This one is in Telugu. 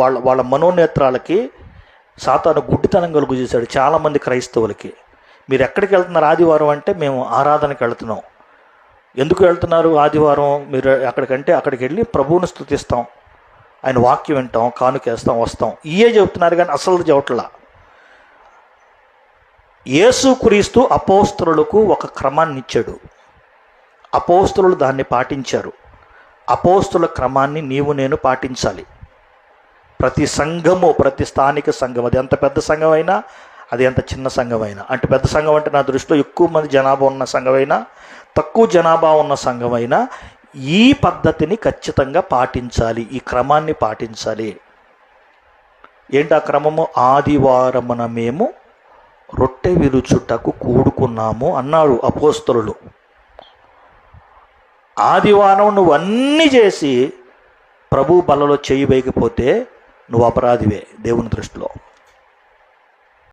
వాళ్ళ వాళ్ళ మనోనేత్రాలకి సాతాను గుడ్డితనం కలుగు చేశాడు చాలామంది క్రైస్తవులకి. మీరు ఎక్కడికి వెళ్తున్నారు ఆదివారం అంటే, మేము ఆరాధనకి వెళ్తున్నాం. ఎందుకు వెళ్తున్నారు ఆదివారం మీరు అక్కడికంటే, అక్కడికి వెళ్ళి ప్రభువుని స్తుతిస్తాం, ఆయన వాక్యం వింటాం, కానుకేస్తాం, వస్తాం, ఇయే చెబుతున్నారు. కానీ అసలు చెవట్లా. యేసుక్రీస్తు అపోస్తలులకు ఒక క్రమాన్ని ఇచ్చాడు. అపోస్తలులు దాన్ని పాటించారు. అపోస్తల క్రమాన్ని నీవు నేను పాటించాలి. ప్రతి సంఘము, ప్రతి స్థానిక సంఘం, అది ఎంత పెద్ద సంఘం అయినా, అది ఎంత చిన్న సంఘం అయినా, అంటే పెద్ద సంఘం అంటే నా దృష్టిలో ఎక్కువ మంది జనాభా ఉన్న సంఘమైనా, తక్కువ జనాభా ఉన్న సంఘమైనా ఈ పద్ధతిని ఖచ్చితంగా పాటించాలి, ఈ క్రమాన్ని పాటించాలి. ఏంటి ఆ క్రమము? ఆదివారమున మేము రొట్టె విరుచుటకు కూడుకున్నాము అన్నాడు అపోస్తలులు. ఆదివారం నువ్వు అన్నీ చేసి ప్రభు బలలో చేయి వేయకపోతే నువ్వు అపరాధివే దేవుని దృష్టిలో.